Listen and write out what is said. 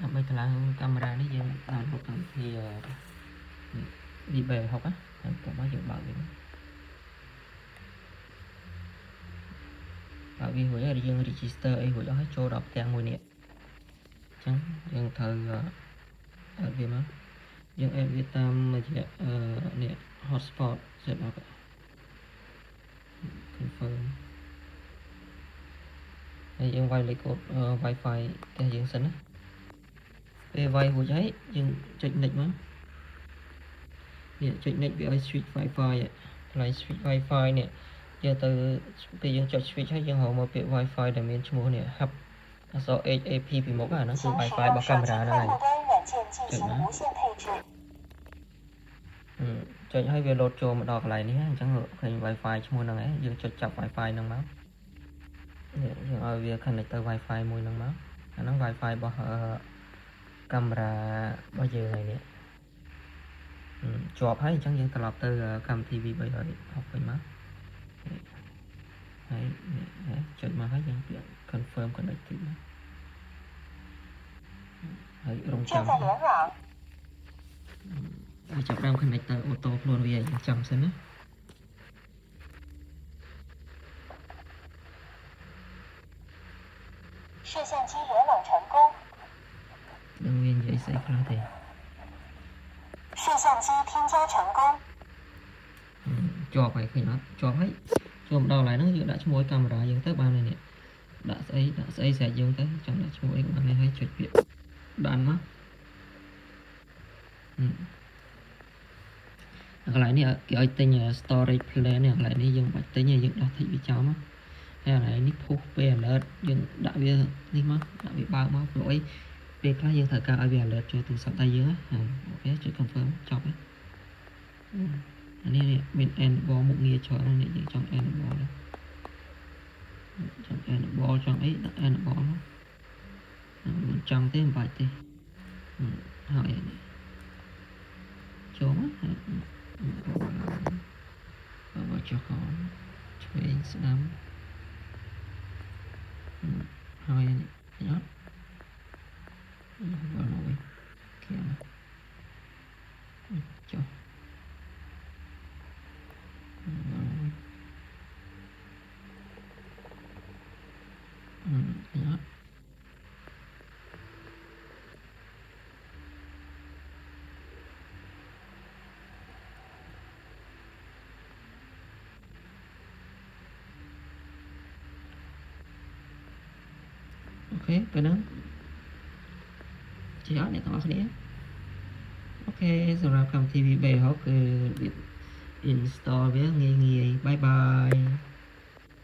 ដើម្បីថ្លើមកាមេរ៉ានេះយើងដល់មុខកម្មវិធី VB 6ណាហើយក៏មកយើងបើកវិញបើកវារួចហើយយើង register អីរួចអស់ហើយចូលដល់ផ្ទាំងមួយនេះអញ្ចឹងយើងត្រូវអត់វាមកយើង add វាតាមរយៈនេះ hotspot set up confirm ហើយយើងវាយលេខកូដ Wi-Fi ផ្ទះយើងសិនណាពេលវាយរួចហើយយើងចុច next មកនេះចុច next វាឲ្យ switch Wi-Fi កន្លែង switch Wi-Fi នេះយើងទៅពេលយើងចុច switch ហើយយើងរកមកពាក្យ Wi-Fi ដែលមានឈ្មោះនេះ hub អក្សរ HAP ពីមុខអាហ្នឹងគឺ Wi-Fi របស់កាមេរ៉ាហ្នឹងហើយចុចមកចុចឲ្យវាលោតចូលមកដល់កន្លែងនេះអញ្ចឹងឃើញ Wi-Fi ឈ្មោះហ្នឹងឯងយើងចុចចាប់ Wi-Fi ហ្នឹងមកនេះយើងឲ្យវា connect ទៅ Wi-Fi មួយហ្នឹងមកអាហ្នឹង Wi-Fi របស់កាមេរ៉ារបស់យើងហើយនេះជាប់ហើយអញ្ចឹងយើងត្រឡប់ទៅកម្មវិធី V360 វិញមកហើយចុចមកហើយយើងពាក្យ confirm connected មកហើយរងចាំហើយចាប់ដើម connect ទៅអូតូខ្លួនវាយើងចាំសិនណា摄像机联网成功。នឹងវានិយាយស្អីខ្លះទេ摄像机添加成功ជាប់ហើយឃើញអត់ជាប់ហើយចូលមកដល់កន្លែងហ្នឹងយើងដាក់ឈ្មោះកាមេរ៉ាយើងទៅបានហើយនេះដាក់ស្អីស្រេចយើងទៅចង់ដាក់ឈ្មោះអីក៏បានហើយចុចពាក្យដានមកកន្លែងនេះគេឲ្យទិញ storage plan នេះកន្លែងនេះយើងបាច់ទិញទេយើងដោះ tick វាចោលមកហើយកន្លែងនេះ push ពេល alert យើងដាក់វានេះមកដាក់វាបើកមកព្រោះអីពេលខ្លះយើងត្រូវការឲ្យវា alert ចូលទូរស័ព្ទដៃយើងណាអូខេចុច confirm ចប់ហើយអានេះមាន enable មុខងារច្រើននេះយើងចង់ enable នេះចង់ enable ចង់អីដាក់ enable មកមិនចង់ទេមិនបាច់ទេហើយនេះចូលមកបើចុះកោឆ្វេងស្ដាំហើយនេះអត់បើមកវិញគេចុះអត់អូខេពេលហ្នឹងជាអត់អ្នកទាំងអស់គ្នាអូខេសម្រាប់កម្មវិធី VB 60គឺ install វាងាយងាយបាយបាយ